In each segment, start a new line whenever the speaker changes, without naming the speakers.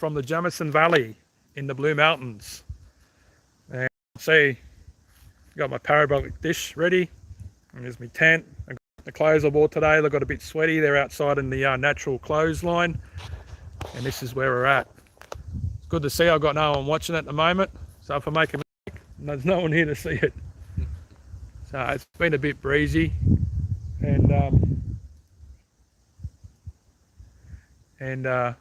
from the Jamison Valley in the Blue Mountains. And see, got my parabolic dish ready. And there's my tent. I got the clothes I wore today. They got a bit sweaty. They're outside in the natural clothesline. And this is where we're at. It's good to see. I've got no one watching at the moment. So if I make a mistake, there's no one here to see it. So it's been a bit breezy. And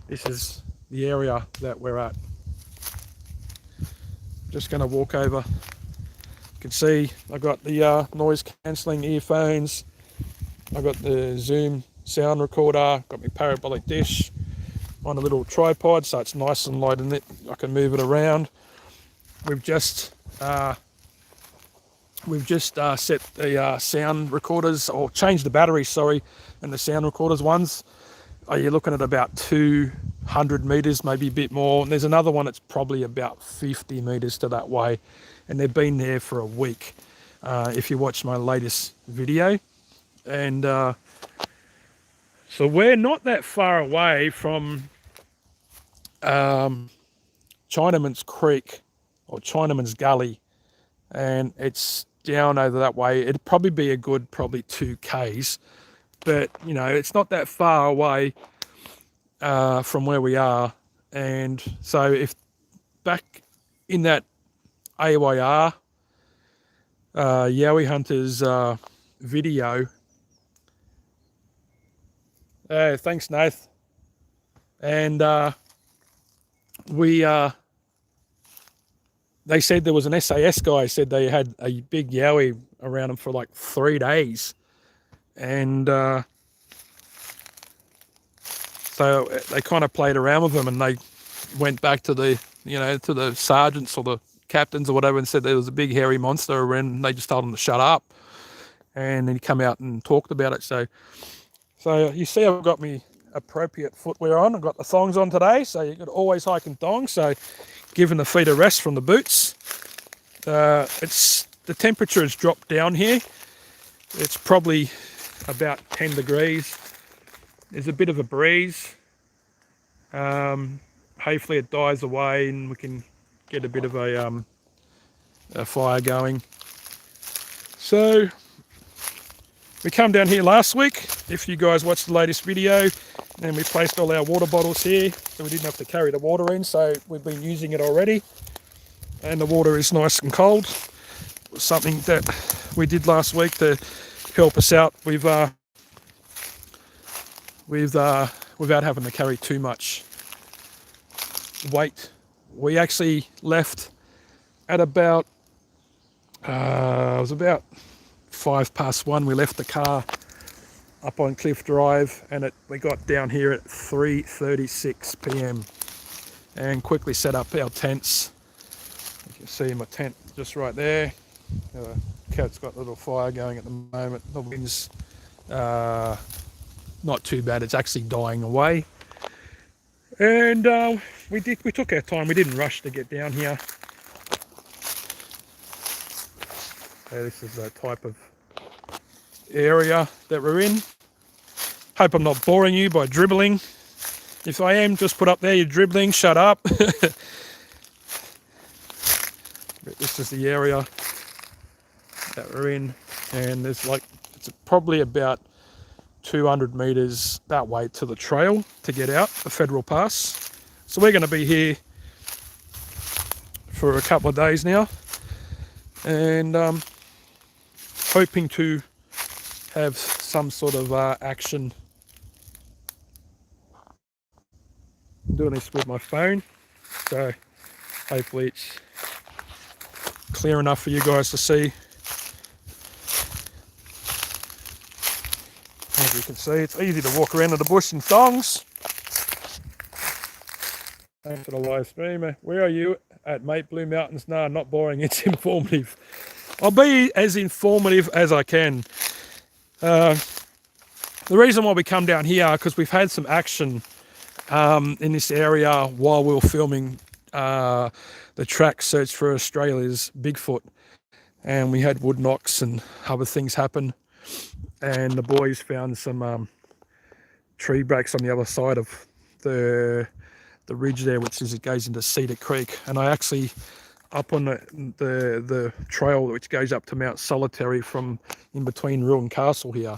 this is the area that we're at. Just going to walk over. You can see I've got the noise cancelling earphones. I've got the Zoom sound recorder. Got my parabolic dish on a little tripod, so it's nice and light in it. I can move it around. We've just set the sound recorders, or changed the batteries, sorry, and the sound recorders ones. You're looking at about 200 meters, maybe a bit more. And there's another one that's probably about 50 meters to that way. And they've been there for a week, if you watch my latest video. And so we're not that far away from Chinaman's Creek, or Chinaman's Gully. And it's down over that way. It'd probably be a good, probably 2 Ks. But, you know, it's not that far away from where we are. And so if back in that AYR, Yowie Hunters video, thanks, Nath. And they said there was an SAS guy said they had a big Yowie around them for like 3 days. And so they kind of played around with them, and they went back to the, to the sergeants or the captains or whatever, and said there was a big hairy monster around, and they just told them to shut up. And then he come out and talked about it. So you see, I've got my appropriate footwear on. I've got the thongs on today, so you could always hike in thongs. So giving the feet a rest from the boots. The temperature has dropped down here. It's probably about 10 degrees. There's a bit of a breeze. Hopefully it dies away and we can get a bit of a fire going. So we come down here last week, if you guys watched the latest video, and we placed all our water bottles here so we didn't have to carry the water in. So we've been using it already, and the water is nice and cold. It was something that we did last week to help us out without having to carry too much weight. We actually left at about it was about 1:05. We left the car up on Cliff Drive, and we got down here at 3:36 p.m. and quickly set up our tents. You can see my tent just right there. The cat's got a little fire going at the moment. The wind's not too bad. It's actually dying away. And we took our time. We didn't rush to get down here. This is the type of area that we're in. Hope I'm not boring you by dribbling. If I am, just put up there, you're dribbling, shut up. But this is the area that we're in, and there's it's probably about 200 meters that way to the trail to get out, the Federal Pass. So we're going to be here for a couple of days now, and hoping to have some sort of action. I'm doing this with my phone, so hopefully it's clear enough for you guys to see. As you can see, it's easy to walk around in the bush in thongs. Thanks for the live stream. Where are you at, mate? Blue Mountains? No, not boring, it's informative. I'll be as informative as I can. The reason why we come down here, because we've had some action in this area while we were filming the track search for Australia's Bigfoot, and we had wood knocks and other things happen, and the boys found some tree breaks on the other side of the the ridge there, which is it goes into Cedar Creek. And I actually up on the trail which goes up to Mount Solitary from in between Ruin Castle here.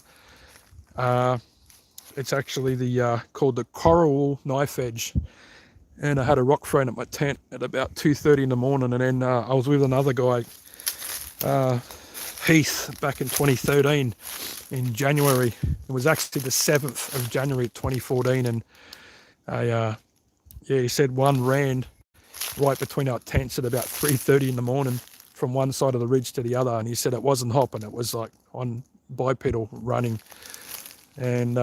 It's actually the called the Coral Knife Edge. And I had a rock thrown at my tent at about 2:30 in the morning, and then I was with another guy, Heath, back in 2013 in January. It was actually the 7th of January 2014, and he said one ran right between our tents at about 3:30 in the morning from one side of the ridge to the other, and he said it wasn't hopping, it was like on bipedal running. And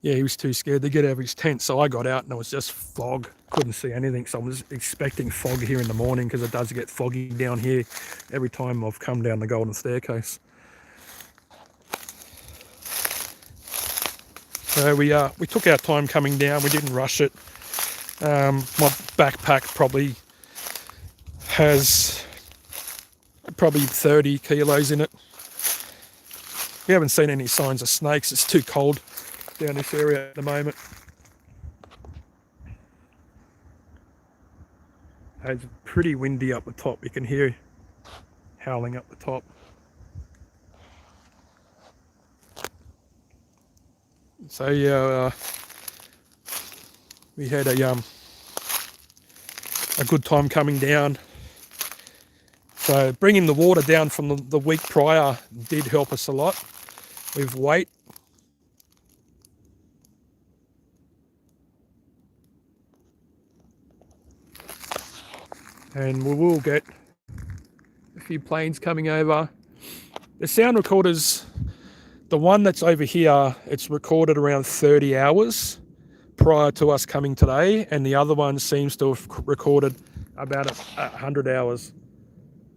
he was too scared to get out of his tent, so I got out and it was just fog. Couldn't see anything, so I was expecting fog here in the morning because it does get foggy down here every time I've come down the Golden Staircase. So we took our time coming down. We didn't rush it. My backpack probably has 30 kilos in it. We haven't seen any signs of snakes. It's too cold down this area at the moment. It's pretty windy up the top. You can hear howling up the top. So we had a good time coming down. So bringing the water down from the week prior did help us a lot with weight. And we will get a few planes coming over. The sound recorders, the one that's over here, it's recorded around 30 hours prior to us coming today, and the other one seems to have recorded about 100 hours.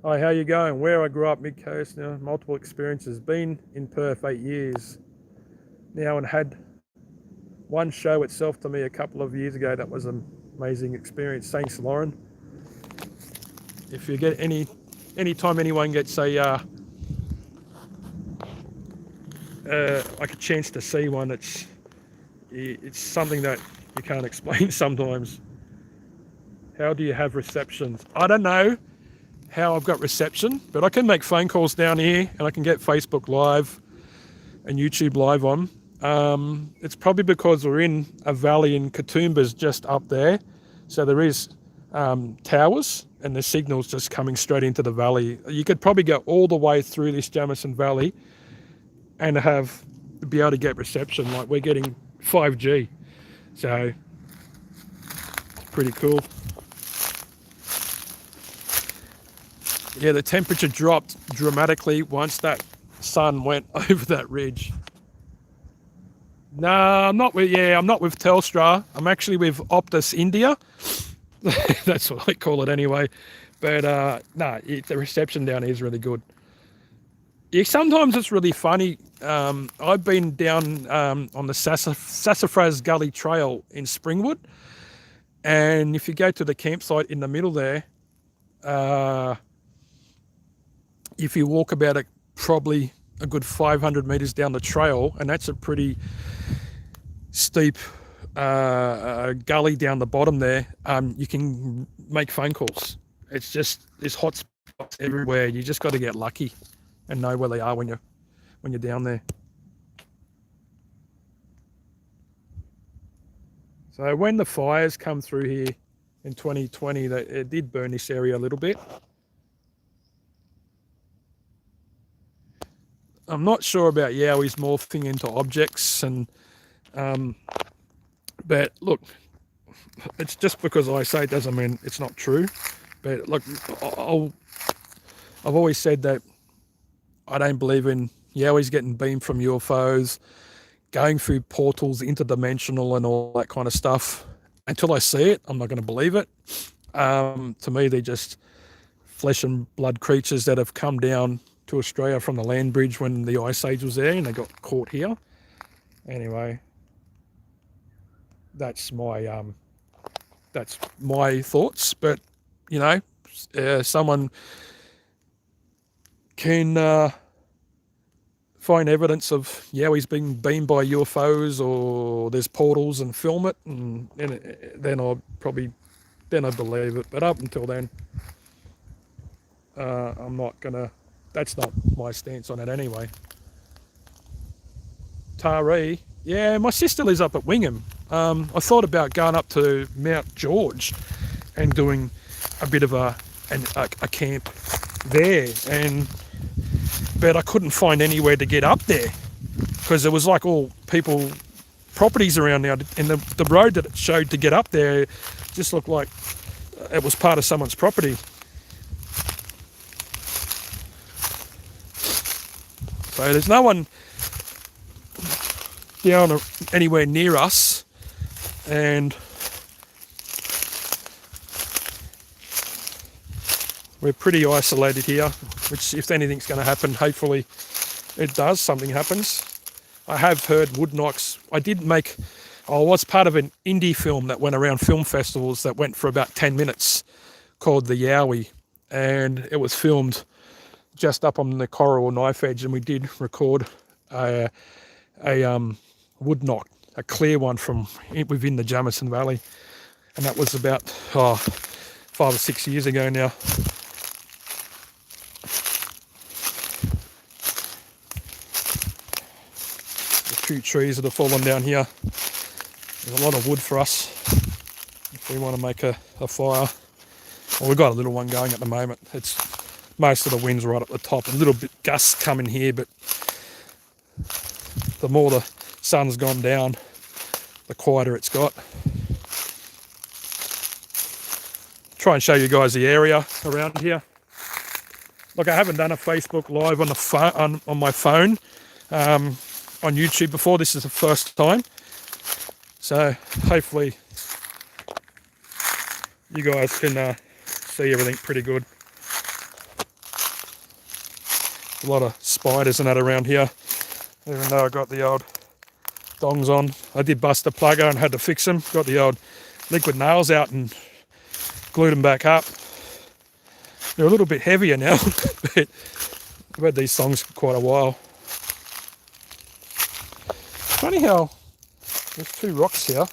Hi, how you going? Where I grew up, mid-coast, now multiple experiences. Been in Perth 8 years now and had one show itself to me a couple of years ago. That was an amazing experience. Thanks, Lauren. If you get anytime anyone gets like a chance to see one, it's something that you can't explain sometimes. How do you have receptions? I don't know how I've got reception, but I can make phone calls down here and I can get Facebook Live and YouTube Live on. It's probably because we're in a valley in Katoomba's just up there, so there is towers and the signal's just coming straight into the valley. You could probably go all the way through this Jamison Valley and be able to get reception. Like we're getting 5G, so it's pretty cool. Yeah, the temperature dropped dramatically once that sun went over that ridge. No, I'm not with Telstra. I'm actually with Optus India. That's what I call it anyway. But the reception down here is really good. Yeah, sometimes it's really funny. I've been down on the Sassafras Gully Trail in Springwood, and if you go to the campsite in the middle there, if you walk about probably a good 500 meters down the trail, and that's a pretty steep gully down the bottom there, you can make phone calls. It's just, there's hot spots everywhere. You just got to get lucky and know where they are when you're down there. So when the fires come through here in 2020, it did burn this area a little bit. I'm not sure about yowies morphing into objects, and but look, it's just because I say it doesn't mean it's not true. But look, I've always said that I don't believe in yowies getting beamed from UFOs, going through portals, interdimensional and all that kind of stuff. Until I see it, I'm not going to believe it. To me, they're just flesh and blood creatures that have come down to Australia from the land bridge when the Ice Age was there and they got caught here. Anyway, that's my thoughts. But you know, someone can find evidence of Yowies being beamed by UFOs or there's portals and film it, and then I'd believe it. But up until then, I'm not gonna. That's not my stance on it anyway. Taree, yeah, my sister lives up at Wingham. I thought about going up to Mount George and doing a bit of a camp there, but I couldn't find anywhere to get up there because there was like all properties around now, and the road that it showed to get up there just looked like it was part of someone's property. So there's no one down anywhere near us, and we're pretty isolated here, which if anything's going to happen, hopefully it does, something happens. I have heard wood knocks. I was part of an indie film that went around film festivals that went for about 10 minutes called the Yowie, and it was filmed just up on the coral knife edge, and we did record a wood knock, a clear one from within the Jamison Valley, and that was about 5 or 6 years ago now. The few trees that have fallen down here. There's a lot of wood for us if we want to make a fire. Well, we've got a little one going at the moment. It's most of the wind's right up the top. A little bit gusts coming here, but the more the sun's gone down, the quieter it's got. Try and show you guys the area around here. Look, I haven't done a Facebook Live on the phone, on my phone, on YouTube before. This is the first time, so hopefully you guys can see everything pretty good. A lot of spiders and that around here, even though I got the old dongs on. I did bust the plugger and had to fix them. Got the old liquid nails out and glued them back up. They're a little bit heavier now, but I've had these songs for quite a while. Funny how there's 2 rocks here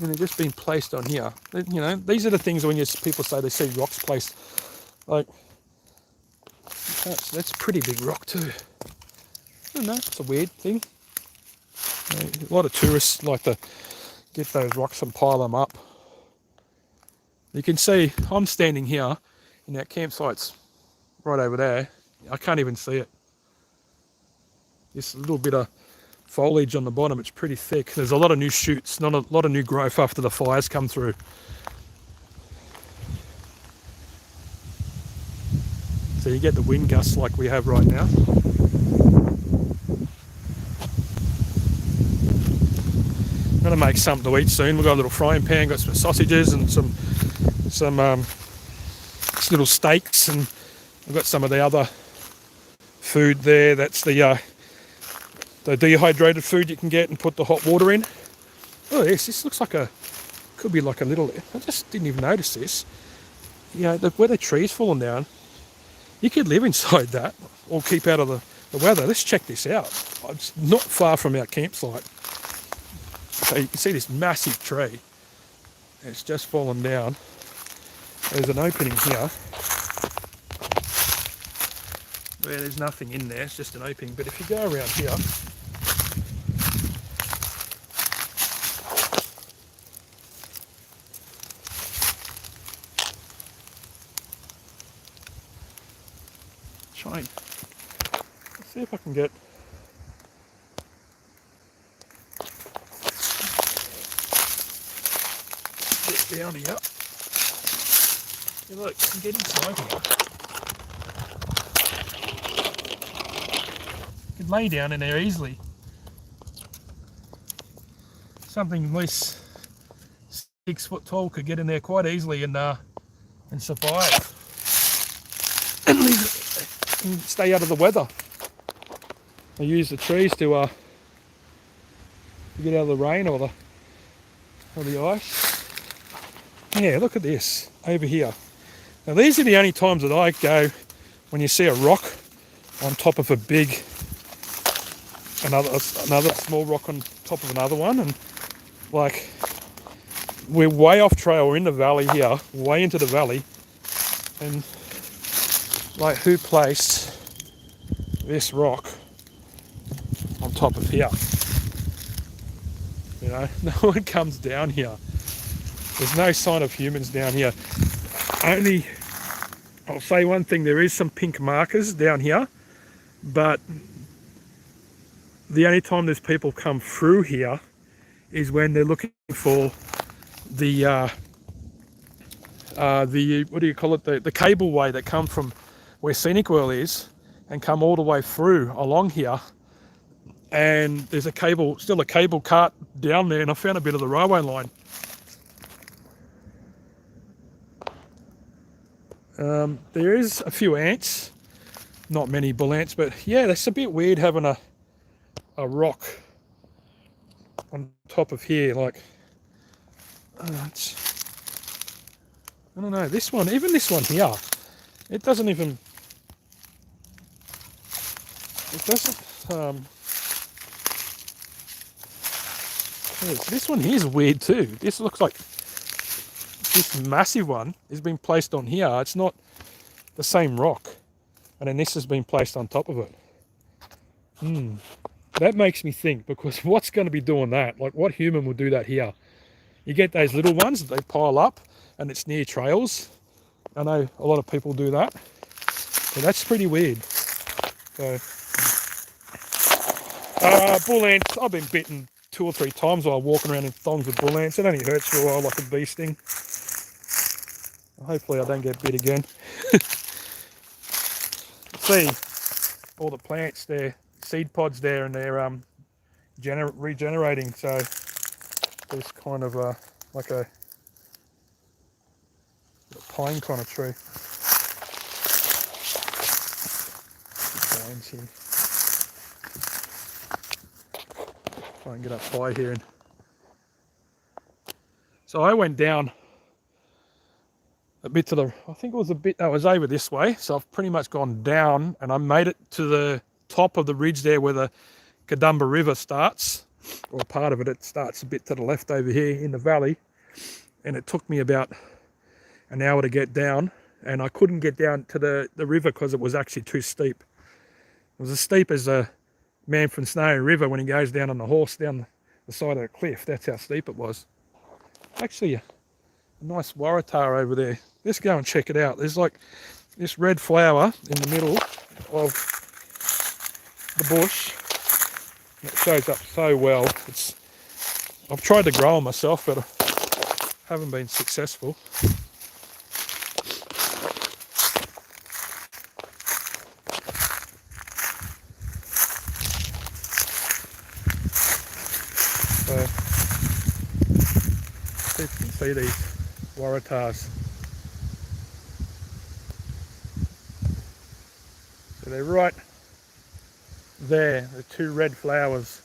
and they've just been placed on here. You know, these are the things when people say they see rocks placed, like, that's a pretty big rock too. I don't know, it's a weird thing. A lot of tourists like to get those rocks and pile them up. You can see I'm standing here and that campsite's right over there. I can't even see it. This little bit of foliage on the bottom, it's pretty thick. There's a lot of new shoots, not a lot of new growth after the fires come through. So you get the wind gusts like we have right now. I'm gonna make something to eat soon. We've got a little frying pan, got some sausages and some little steaks, and I've got some of the other food there. That's the dehydrated food you can get and put the hot water in. Oh, this looks like could be like a little, I just didn't even notice this. You know, where the tree's fallen down, you could live inside that or keep out of the weather. Let's check this out. It's not far from our campsite. So you can see this massive tree. It's just fallen down. There's an opening here where there's nothing in there, it's just an opening. But if you go around here, let's see if I can get down here. Yeah, look, you can get inside here. You can lay down in there easily. Something at least 6 foot tall could get in there quite easily and survive and stay out of the weather. I use the trees to get out of the rain or the ice. Yeah, look at this over here. Now these are the only times that I go when you see a rock on top of a big another small rock on top of another one, and like we're way off trail. We're in the valley here, way into the valley, and like who placed this rock on top of here? You know, no one comes down here. There's no sign of humans down here. Only, I'll say one thing, there is some pink markers down here, but the only time there's people come through here is when they're looking for the what do you call it, the cableway that come from where Scenic World is and come all the way through along here. And there's still a cable cart down there, and I found a bit of the railway line. There is a few ants, not many bull ants, but yeah, that's a bit weird having a rock on top of here. Like, I don't know, this one, even this one here, it doesn't, this one here is weird too. This looks like this massive one has been placed on here. It's not the same rock, and then this has been placed on top of it. That makes me think, because what's going to be doing that? Like, what human will do that here? You get those little ones that they pile up, and it's near trails. I know a lot of people do that, but that's pretty weird. So, bull ants, I've been bitten 2 or 3 times while walking around in thongs with bull ants. It only hurts for a while, like a bee sting. Hopefully I don't get bit again. See all the plants there, seed pods there, and they're regenerating. So there's kind of like a pine kind of tree. Pines here. Try and get up high here. So I went down a bit to the, I think it was a bit, no, it was over this way. So I've pretty much gone down, and I made it to the top of the ridge there where the Kadumba River starts, or part of it. It starts a bit to the left over here in the valley. And it took me about an hour to get down, and I couldn't get down to the river because it was actually too steep. It was as steep as a man from Snowy River when he goes down on the horse down the side of the cliff. That's how steep it was. Actually, a nice waratah over there. Let's go and check it out. There's like this red flower in the middle of the bush. It shows up so well. I've tried to grow them myself, but I haven't been successful. So, see if you can see these waratahs. So they're right there, the 2 red flowers.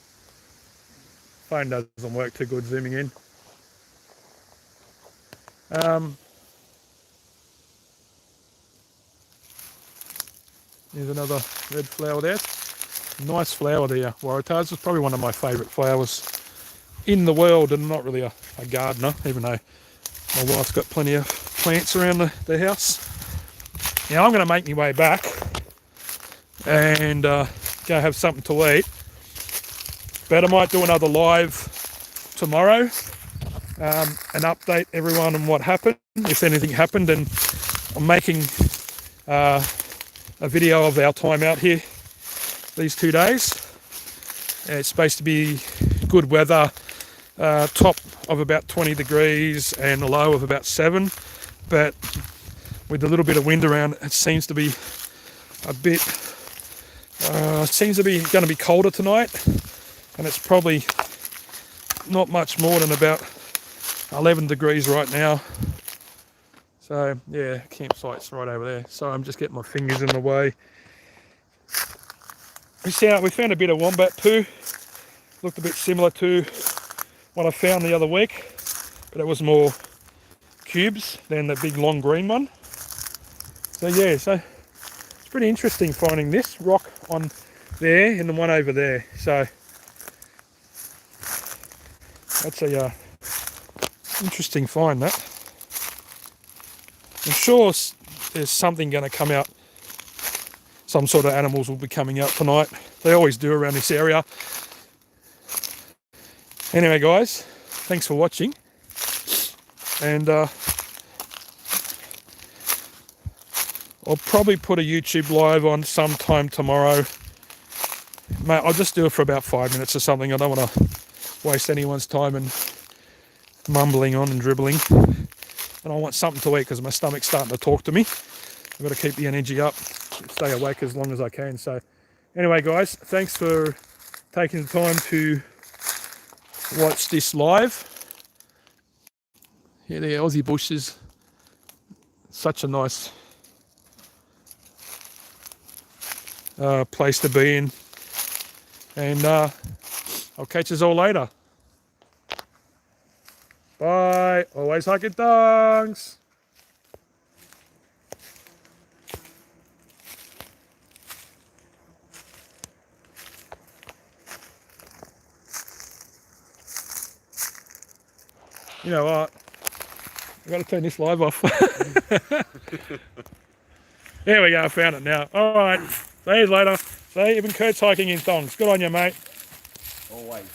Phone doesn't work too good zooming in. There's another red flower there. Nice flower there, waratahs. It's probably one of my favourite flowers in the world, and I'm not really a gardener, even though my wife's got plenty of plants around the house. Now I'm going to make my way back and go have something to eat, but I might do another live tomorrow and update everyone on what happened, if anything happened. And I'm making a video of our time out here these 2 days. It's supposed to be good weather, top of about 20 degrees and a low of about 7, but with a little bit of wind around, it seems to be a bit seems to be going to be colder tonight, and it's probably not much more than about 11 degrees right now. So yeah, campsite's right over there. So I'm just getting my fingers in the way. We found a bit of wombat poo. Looked a bit similar to what I found the other week, but it was more cubes than the big long green one. So yeah, so it's pretty interesting finding this rock on there and the one over there. So that's a interesting find, that. I'm sure there's something going to come out. Some sort of animals will be coming out tonight. They always do around this area. Anyway, guys, thanks for watching. And I'll probably put a YouTube live on sometime tomorrow. Mate, I'll just do it for about 5 minutes or something. I don't want to waste anyone's time and mumbling on and dribbling. And I want something to eat because my stomach's starting to talk to me. I've got to keep the energy up, stay awake as long as I can. So anyway, guys, thanks for taking the time to watch this live. Yeah, the Aussie bush is such a nice place to be in. And I'll catch us all later. Bye. Always hugging dongs. You know what? I've got to turn this live off. There we go, I found it now. Alright, see you later. See, even Kurt's hiking in thongs. Good on you, mate.
Always.